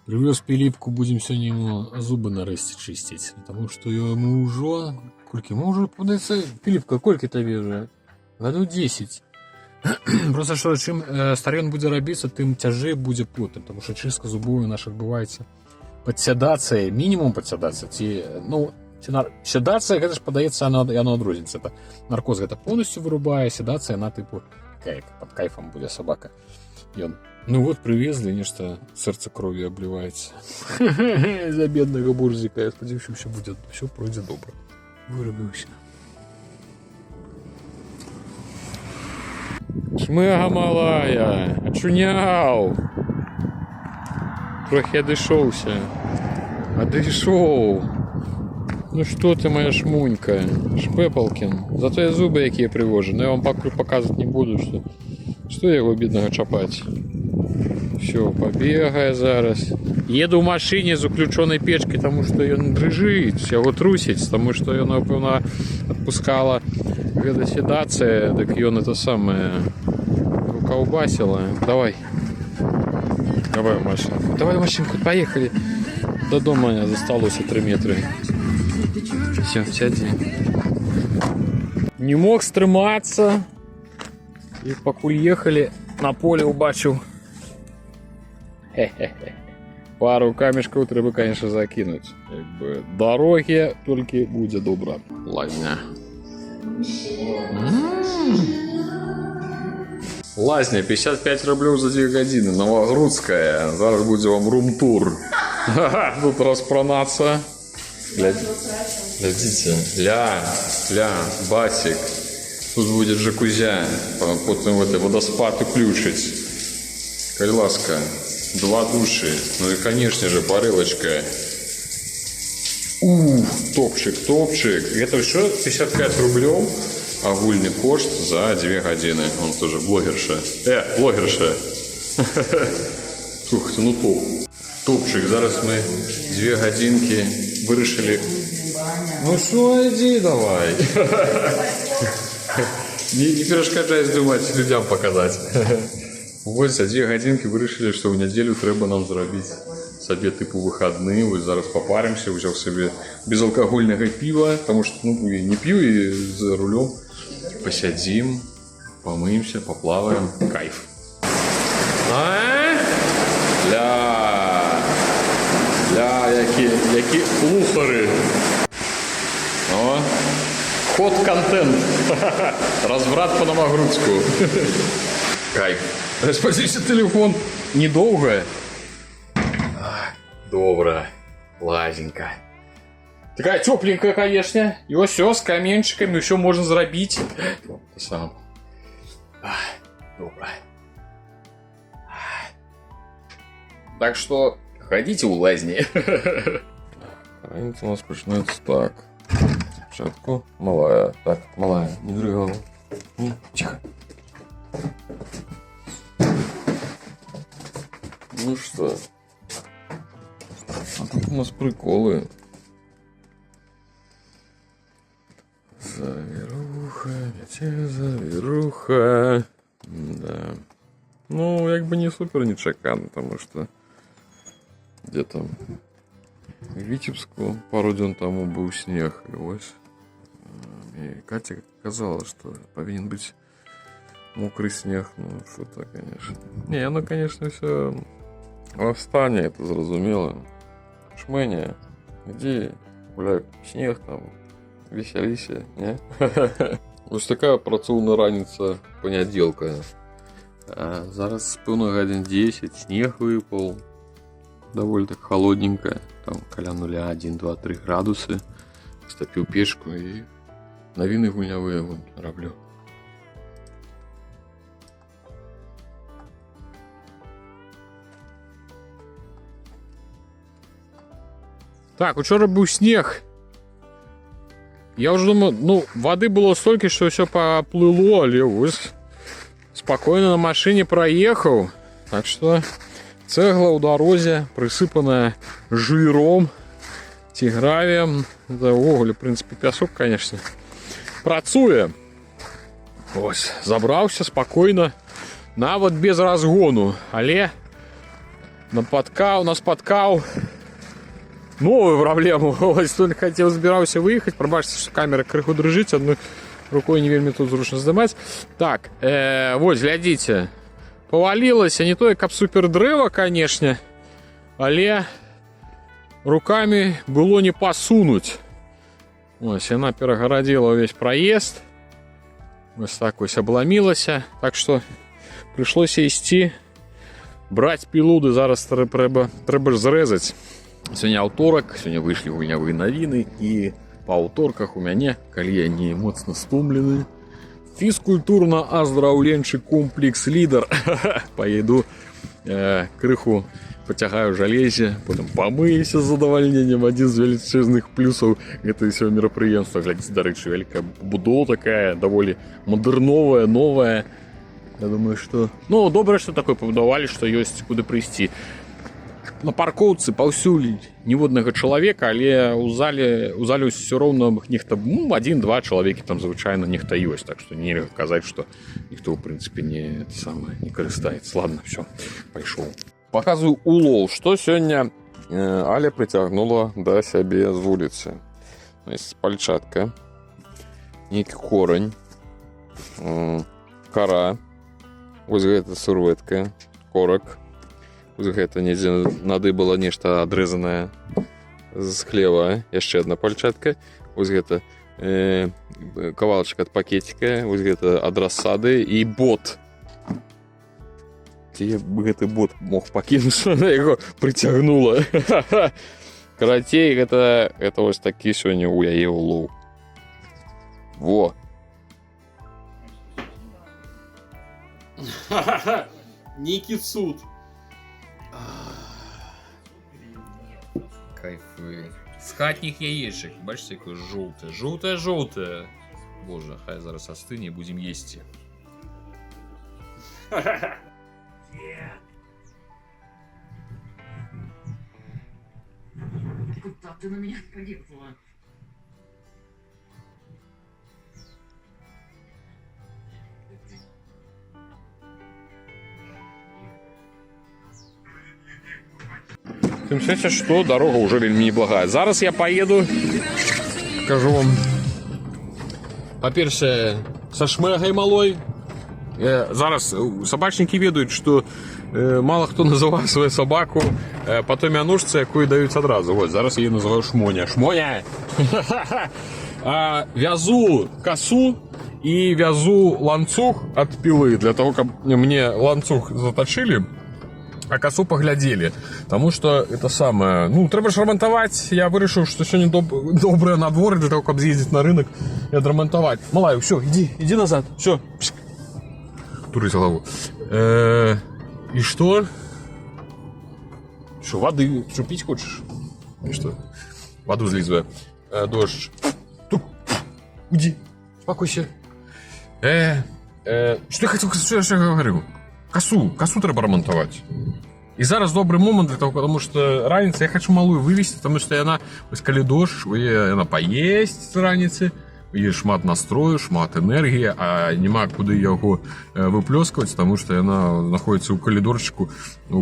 Привез Пилипку, будем сегодня ему зубы нарэшце чистить. Потому что ему уже... Кольки? Ему уже, подается... Пилипка, кольки тебе уже? Году 10. Просто что, чим старей он буде робиться, тим тяжей буде потым. Потому что чистка зубов у наших бывається падсядацыя, мінімум падсядацыя. Ці, ну, седацыя, гэта ж падаецца, яно адрозніцца. Это наркоз гэта полностью вырубае, седацыя, она типу, такая, под кайфом буде собака. И он, ну вот, привезли, нечто, сердце кровью обливается. За бедного бурзика. Я сподіваюся, все пройдет добро. Вырубился. Шмыга малая, очунял. Трохи одышоўся. Одышоў. Ну что ты, моя шмунька, Шпепалкин. Зато я зубы якія привожу, но я вам показывать не буду, что его бедного чапать. Все, побегая зараз. Еду в машине з уключенной печкой, потому что ён дрыжыць, яго трусіць, потому что ён, напэўна, отпускала гэта седацыя, так ён это самое уколбасила. Давай. Давай машинку. Давай машинку, поехали. До дома меня засталося 3 метра. Все, сядь. Не мог стрыматься. И покуль ехали, на поле убачил. Пару камешков треба, конечно, закинуть. Как бы дороги только будет добро. Лазня. Лазня, 55 рублей за 2 годины. Новогрудская. Зараз будет вам рум-тур. Тут распронаться. Глядите. Ля, басик. Тут будет джакузя. Потом в этой водоспад уключить. Кайласка. 2 души. Ну и, конечно же, парилочка. Топчик. Это все 55 рублей. Агульный кошт за 2 годины. Он тоже блогерша. Блогерша. Слух, ну топ. Топчик. Зараз мы 2 годинки вырішили. Ну что, иди давай. Не перешкоджай думать, людям показать. Вот за 2 годинки вирішили, що в неділю треба нам зробити собі типу вихідні. Ось зараз попаримося, взяв собі безалкогольного пива, тому що ну, не п'ю і за рулем посидим, помыемся, поплаваем. Кайф. Які лухари. О, ход-контент. Разврат по Новогрудску. Кайф. Спасибо, телефон. Недолго. Добро. Лазенька. Такая тепленькая, конечно. И вот все с каменчиками, все можно заробить. Сам. Добро. Так что ходите у лазни. Хранится у нас начинается так. Спочатку малая. Так, малая, не дрыгала. Тихо. Ну что, а тут у нас приколы. Завируха. Да. Ну, как бы не супер нечакан, потому что где-то в Витебску пару дней тому был снег. И ось. И Катя сказала, что повинен быть мокрый снег. Ну, что-то, конечно. Не, ну, конечно, все... Восстание, это зрозуміло. Шменя, иди гуляй, снег там, веселися, не? Ось така працовна раніця понеділка. Зараз певно годин 10, снег выпал. Довольно так холодненько. Там каля 0, 1, 2, 3 градуси. Стопил пешку и новины гульнявые роблю. Так, учора був сніг. Я вже думаю, ну, води було стільки, що все поплило, але ось спокійно на машині проїхав. Так що цегла у дорозі, присипана жиром, гравієм. Да, в принципі, пісок, звісно, працює. Ось, забрався спокійно, навіть без розгону, але Спаткаў новую праблему. Ось тут хацеў збіраўся выехаць, прабачце, што камера крыху дрыжыць, адной рукой не вельмі тут зручна здымаць. Так, вось глядзіце, павалілася не тое, каб супер дрэва, канешне, але рукамі было не пасунуць. Ось яна перагарадзіла ўвесь праезд. Ось так вось абламілася, так што прыйшлося ісці браць пілуды, зараз трэба ж зрэзаць. Сёння аўторак, сёння выйшлі гульнявыя навіны, і па аўторках у мяне, калі я не моцна стомлены, фізкультурна-аздраўленчы комплекс лідар. Паеду крыху пацягаю жалезе, потым памыюся з задавальненнем. Адзін з велічэзных плюсаў гэта ўсё мерапрыемства. Глядзіце, дарэчы, вялікая будова такая, даволі мадэрновая, новая. Я думаю, што... Ну, добра, што такое пабудавалі, што ёсць куды прыйсці. На паркоўцы паўсюль ніводнага чалавека, але ў зале ўсё роўна нехта, адзін-два чалавекі там звычайна нехта ёсць, так што нельга казаць, што ніхто ў прынцыпе не карыстаецца. Ладно, все, пайшоў. Паказваю улоў, што сёння Аля прыцягнула да сябе з вуліцы. Пальчатка, нейкі корань, кара, вось гэта сурветка, корак. Вось гэта недзе надыбала нешта адрэзанае з хлева, яшчэ адна пальчатка. Вось гэта кавалачка ад пакетика, вось гэта ад рассады і бот. Ці гэты бот мог пакінуць, што на яго прыцягнула. Карацей, гэта вось такі сёння ў яе улоў. Во! Нейкі цуд. Кайфы. З хатніх яечек. Бачите, якое жоўтае. Жоўтае. Боже, хай зараз астыне, будзем есці. Куда ты на меня поехала? Тым сэнсе, што дарога ўжо вельмі неблагая. Зараз я паеду, кажу вам, па-першае, са шмэгай малой. Зараз сабачнікі ведаюць, што мала хто называе сваю сабаку па той мянушцы, якую даюць адразу. Вось, зараз я называю Шмоня. Шмоня! Вязу касу і вязу ланцуг ад пілы, для того, каб мне ланцуг затачылі, а косу поглядели. Потому что это самое... Ну, трэба ж ремонтовать. Я вырашыў, что сегодня доброе надвор'е для того, каб з'ездить на рынок и отремонтовать. Малаю, все, иди назад. Все. Турысь голову. И что? Что, воды? Что, пить хочешь? И что? Воду злизываю. Дождь. Уйди. Успокойся. Что я хотел, что я говорю? Косу трэба ремонтовать. І зараз добры момант для того, потому что раніцай я хочу малую вывесці, потому что яна, вось калі дождж, яна паесць з раніцы, є шмат настрою, шмат энергіі, а няма куды яго выплёскваць, потому что яна знаходіцца ў калідорчыку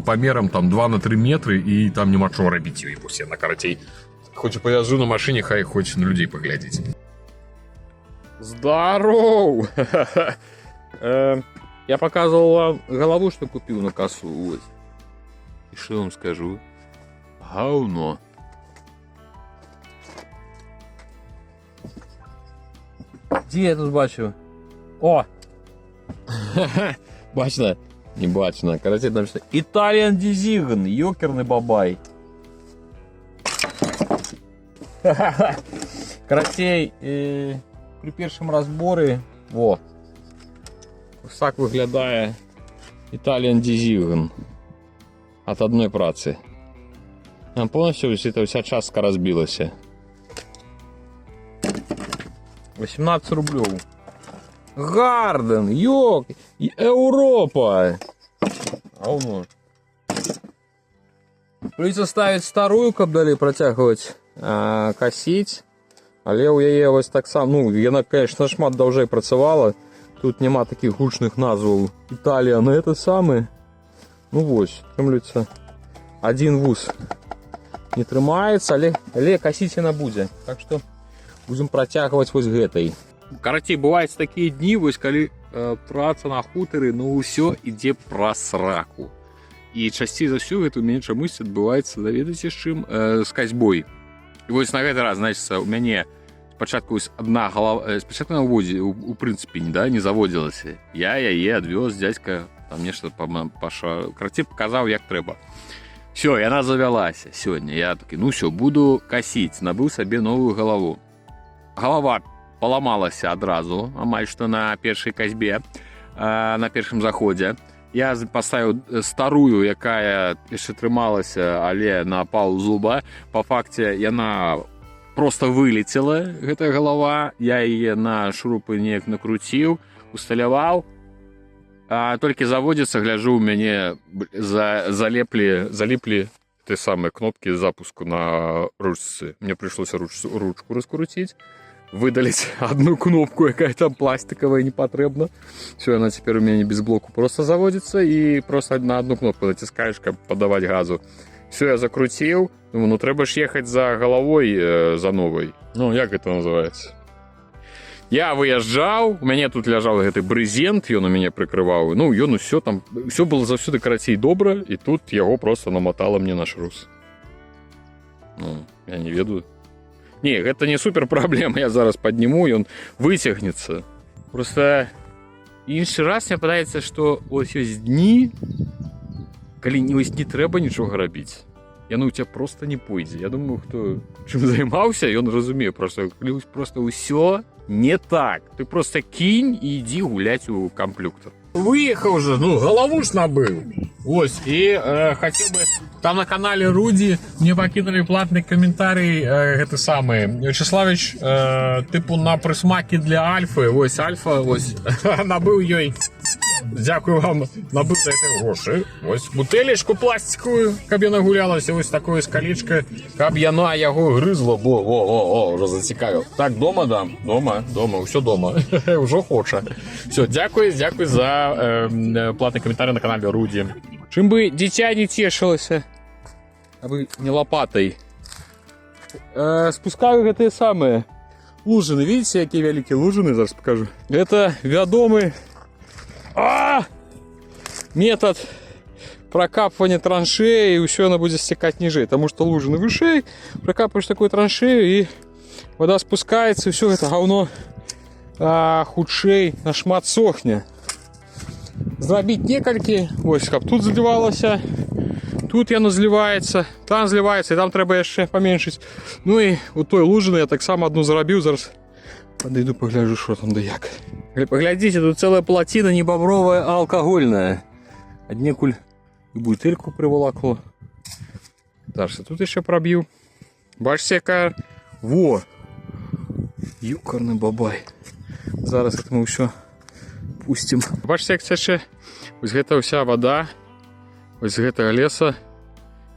памерам там 2 на 3 метры, і там няма чого рабіць ёй, бо яна карацей. Хоць павязу на машине, хай хоць на людзей паглядзіць. Здоров! Я показывал вам голову, что купил на косу. Вот. И что вам скажу? Говно. Где я тут бачу? О! Бачно? Не бачно. Короче, там что? Italian Design. Ёкерный бабай. Короче, при першому разборі. Во. Ось так виглядає Italian Design от одной праці. Повністю вся частка розбилася. 18 рублів. Гарден, йок, Європа. Говно. Придется ставить старую, каб далі протягивать, косить. Але у яе ось так само, ну, яна, конечно, шмат довжей працювала. Тут нема таких гучных назваў. Італія, но это самое. Ну вось, трымлюцца один вуз не трымаецца, але касіць яна будзе. Так што будзем працягваць вось гэтай. Карацей, бываюць такія дні, вось калі праца на хутары, ну ўсё ідзе праз сраку. І часцей за ўсё гэта ў мяне чамусь адбываецца, даведаеце, з чым? З касьбой. І вось на гэты раз, значыцца, у мяне спачатку одна галава, спачатку на ўводзе, у прынцыпе, да, не заводзілася. Я яе адвёз, дзядзька там нешта карацей паказаў, як трэба. Всё, яна завялася сёння. Я такі, ну всё, буду касіць, набыў сабе новую галаву. Галава паламалася адразу, амаль што на першай касьбе, на першым заходзе. Я паставіў старую, якая яшчэ трымалася, але на палу зуба. Па факце яна просто вылецела, гэтая галава. Я яе на шурупы неяк накруціў, усталяваў. А толькі заводзіцца, гляджу, у мяне заліплі те самыя кнопкі запуску на ручцы. Мне прыйшлося ручку раскруціць, выдаліць одну кнопку, якая там пластиковая, не патрэбна. Все, яна цяпер у мяне без блоку просто заводится, і просто на одну кнопку націскаеш, каб падаваць газу. Все, я закруціў. Думаю, ну трэба ж ехаць за галавой, за новай. Ну, як гэта называецца? Я выязджаў, у мяне тут ляжаў гэты брызент, ён у мяне прыкрываў. Ну, ён усё там, усё было заўсёды карацей добра, і тут яго просто наматала мне на шрус. Ну, я не ведаю. Не, гэта не супер праблема, я зараз падніму, ён выцягнецца. Просто іншы раз мне падаецца, што ось ёсць дні, калі не трэба нічога рабіць. Яно у тебя просто не пойдзе. Я думаю, хто чым займаўся, ён разумее, просто ўсё не так. Ты просто кинь і ідзі гуляць у камплюктор. Выехаў же, ну, галаву ж набыў. Ось, і хацеў бы, там на канале Руді мне пакінулі платны каментарый, гэты самы, Вячеславович, тыпу на прысмакі для Альфы, ось, Альфа, ось, набыў ёй. Дзякую вам, набыў за гэта грошы. Ось, бутэлечку пластиковую, каб яна гулялася, ось такое з калечка, каб яна яго грызла, бо, уже зацікавіў. Так, дома дам? Дома, ўсё дома. Ужо хоча. Все, дзякую за платны каментарый на канале Руді. Чым бы дзіця не цешылася, абы не лопатай. Спускаю гэтыя самыя лужыны. Видите, якія вялікія лужыны? Зараз покажу. Это вядомы метод прокапывания траншеи, и все она будет стекать ниже, потому что лужины выше, прокапываешь такую траншею, и вода спускается, и все это говно худшей нашмат сохне. Зрабіць некалькі, ось, каб тут заливалася, тут яно зливаецца, там зливаецца, і там трэба яшчэ паменшыць. Ну і у той лужыны я таксама одну зарабіў, зараз подойду погляжу, что там да як. Поглядите, тут целая плотина не бобровая, а алкогольная. Однекуль и бутыльку приволокло. Дальше тут еще пробью. Бачите, якая? Во! Юкарный бабай. Зараз это мы все пустим. Бачите, як цячэ? Ось гэта вся вода. Ось з гэтага леса.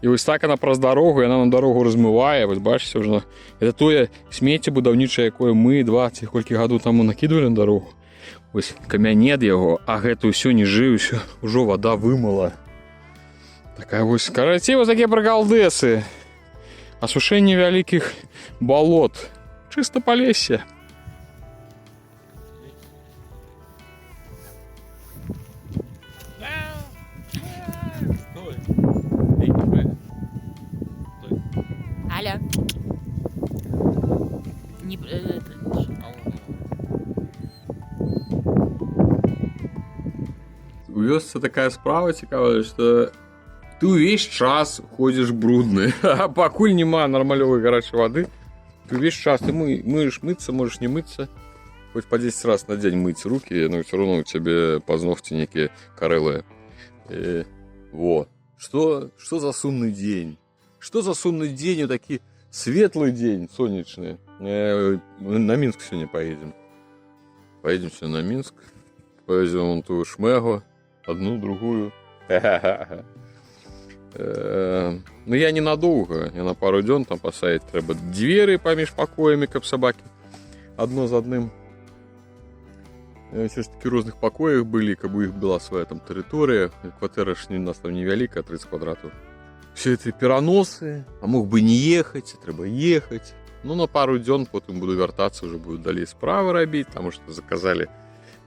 І ось так она праз дарогу, яна на дорогу размывае. Вось бачыце, ўжо это тое смецце будаўнічае, якое мы 20 колькі гадоў таму накідвалі на дарогу. Ось камянет яго, а гэта ўсё ніжэй, ўжо вода вымыла. Такая вось, карацей, вось такія прыкалдэсы. Асушэнне вялікіх балот. Чыста палессе. Алло. У вёсцы такая справа цікавая, што ты ўвесь час ходзіш брудны, а пакуль няма нармалёвай гарачай вады, ты ўвесь час ты можаш мыцца, можаш не мыцца, хоць па 10 раз на дзень мыць рукі, но ўсё роўно у цябе пазногці нейкія карэлыя. Во, што за сумны дзень? Что за сумный день, такой светлый день, солнечный. На Минск сегодня поедем. Поедем сегодня на Минск. Повезем вон ту шмегу, одну, другую. Ну я ненадолго, я на пару дён там поставить треба двери поміж покоями, каб собаки одно за одним. Все ж таки в разных покоях были, как бы их была своя там территория. Квартира ж у нас там невелика, 30 квадратов. все это пераносы, а мог бы не ехаць, трэба ехаць. Ну, на пару дзён потым буду вяртацца, уже буду далей справы рабіць, таму што заказалі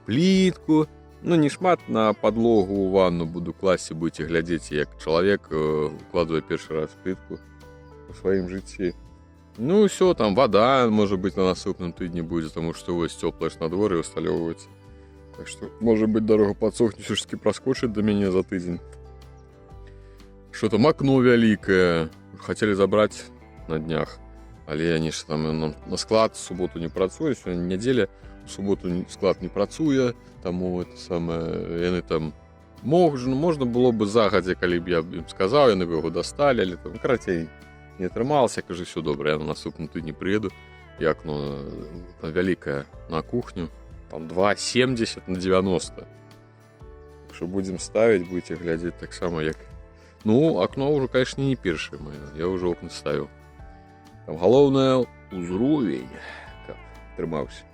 плітку. Ну, не шмат на падлогу ў ванну буду класці, будзеце глядзець, як чалавек укладвае першы раз плітку у сваім жыцці. Ну, ўсё, там вода, можа быць, на наступным тыдні будзе, таму што вось цёплае ж надвор'е усталёўваецца. Так што, можа быць, дарога падсохне, ўсё-такі праскочыць да мяне за тыдзень. Што там акно вялікае, хацелі забраць на днях, але я нешта там на склад в суботу не працуе, сёння нядзеля, у суботу склад не працуе, таму это самае, яны там можна было бы загадзя, калі б я ім сказаў, яны б яго дасталі, але там, карацей, не атрымалася, кажу, все добра, я на наступным тыдні прыеду, і акно вялікае на кухню, там 2,70 на 90. Так што будзем ставіць, будзеце глядзець таксама, як... Ну, акно ўжо, конечно, не першае маё, я ўжо окна ставіў. Там галоўнае ўзровень, каб трымаўся.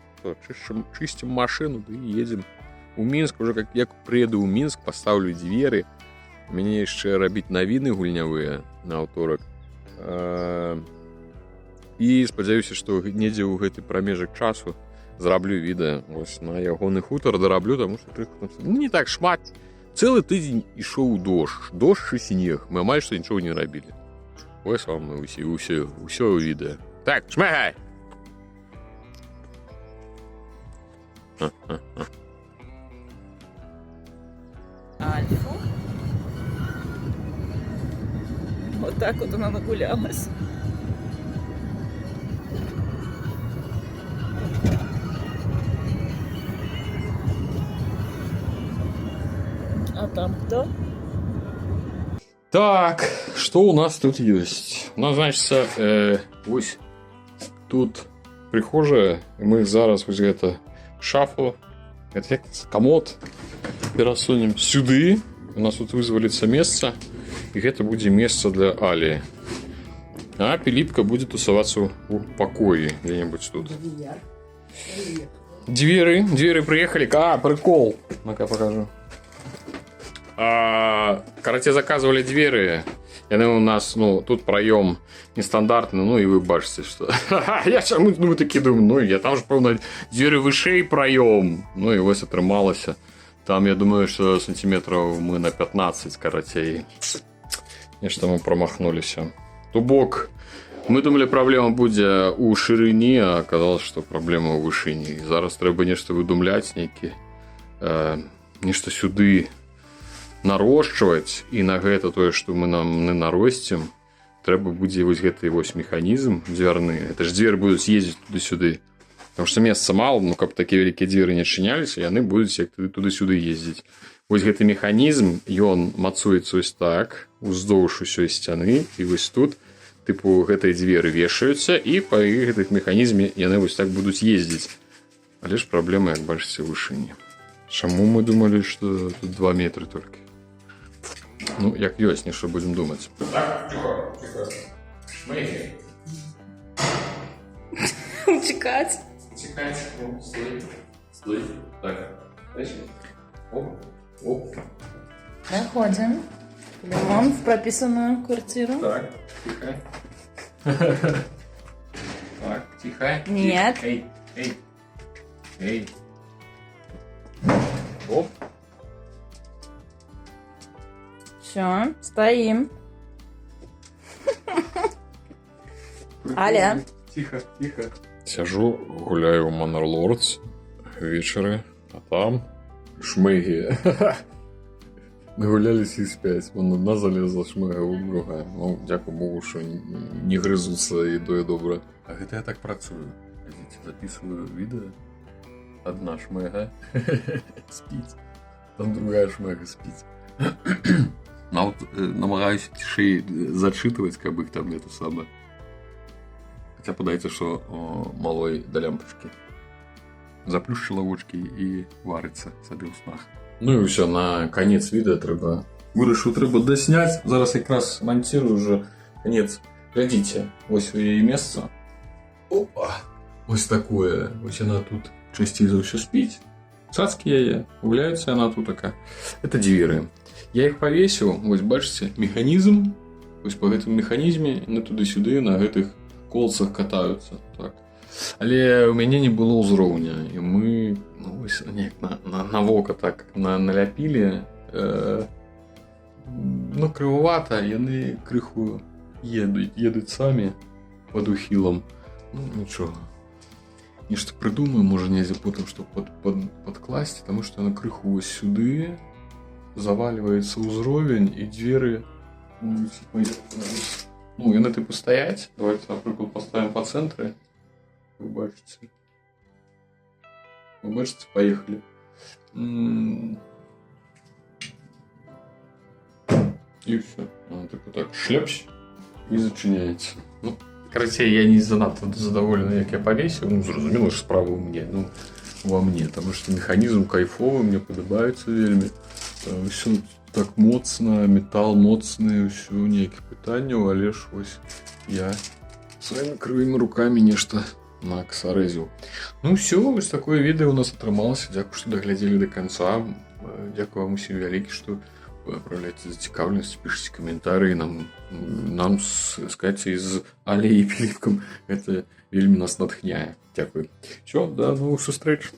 Чысцім машыну, да і едзем у Мінск. Уже як прыеду ў Мінск, пастаўлю дзверы. Мяне яшчэ рабіць навіны гульнявыя на аўторак. І спадзяюся, што недзе ў гэты прамежак часу зраблю відэа. Вось на ягоны хутар дараблю, таму што крыху там... Не так шмат. Цэлы тыдзень ішоў дождж і снег. Мы амаль што нічога не рабілі. Вось вам ўсё відэа. Так, шмагай! Альфу. Вот так вот она нагулялась. А там кто? Так, что у нас тут есть? У нас, значит, вось тут прихожая, и мы зараз вось гэта шафу, это комод перасунем сюды. У нас тут вызваліцца месца, і гэта будзе месца для Алі. А Піліпка будзе тусавацца ў пакоі где-нибудь тут. Двери приехали. А, прикол. Ну-ка покажу. Карате заказывали двери. Яны у нас, ну, тут проем нестандартный, ну, и вы бачите, что... Я чаму, ну, такі думаю, ну, я там же, певно, двери вышэй проем. Ну, и вось атрымалася. Там, я думаю, что сантиметров мы на 15, карацей. Нешта мы промахнуліся. То бок, мы думали, праблема будзе у шырыні, а аказалось, что праблема ў вышыні. Зараз трэба нешта выдумляць, нейкі нешта сюды нарошчваць, і на гэта тое, што мы наросцім, трэба будзе вось гэты вось механізм дзвярны. Это ж дзверы будуць ездзіць туды-сюды. Потому што месца мала, ну каб такія вялікія дзверы не адчыняліся, яны будуць як туды-сюды ездзіць. Вось гэты механізм, ён мацуецца ось так, уздоўж усёй сцяны, і вось тут, тыпу, гэтыя дзверы вешаюцца, і па гэтых механізме яны вось так будуць ездзіць. Але ж праблема, як бачыце, ў вышыні. Чаму мы думалі, што тут 2 метры толькі? Ну, як ёсць, нешта будзем думаць. Так, тихо. Шмейки. Утекать. Утекать. Ну, стой. Так. Дальше. Оп. Заходим. Идем в прописанную квартиру. Так, тихо. Так, тихо. Нет. Эй. Оп. Все, стоим. Аля. Тихо. Сяжу, гуляю у Манерлордс вечары, а там шмыги. Нагулялись и спять. Вон одна залезла шмыга, другая. Ну, дякую Богу, что не грызутся и то и добро. А гэта я так працую. Записываю видео. Одна шмыга спит, там другая шмыга спит. Намагаюся тишей зачитывать, как бы их там нету самое. Хотя подается, что малой до лямпочки. Заплющила очки и варится сабе ў снах. Ну и все, на конец відео трэба. Вырашыў, трэба дасняць. Зараз якраз монтирую уже конец. Глядите, вось яе месца. Опа! Вось такое. Вось она тут часцей за ўсё спіць. Цацкі яе, гуляецца она тут такая. Это дзверы. Я их повесил, вот бачите, механизм Вось па гэтым механізме яны туды-сюды на гэтых колцах катаюцца. Так. Але ў мяне не было ўзроўня, і мы ну, вось, неяк на вока так наляпілі. Ну, крывавата, яны крыху едуць самі пад ухілам. Ну, нічога. Нешта прыдумаю, можа, недзе потым, што падкласці, таму што яна крыху вось сюды завальваецца ўзровень, і дзверы ну, яны тыпу стаяць. Давайте, напрыклад, паставім па цэнтры. Вы бачыце. Вы бачыце, паехалі. І ўсё. Тыпу так, шляпсь, і зачыняецца. Ну, карацей, я не занадта задаволены, як я павесіў. Ну, зразумела, ж справа ў мне. Ну, ва мне, таму што механізм кайфовы, мне падабаецца вельмі. Ўсё так моцна, метал моцны, ўсё, ніякіх пытанняў, але ж вось я сваімі крывымі рукамі нешта наксарэзіў. Ну ўсё, вось такое відэо у нас атрымалася. Дзякую, што даглядзелі да канца. Дзякую вам усім вялікі, што проявляйте зацікаўленасць, пішыце каментарыі нам з Кацяй, з Аляй і Філіпкам. Гэта вельмі нас натхняе. Дзякую. Всё, да новых сустрэч.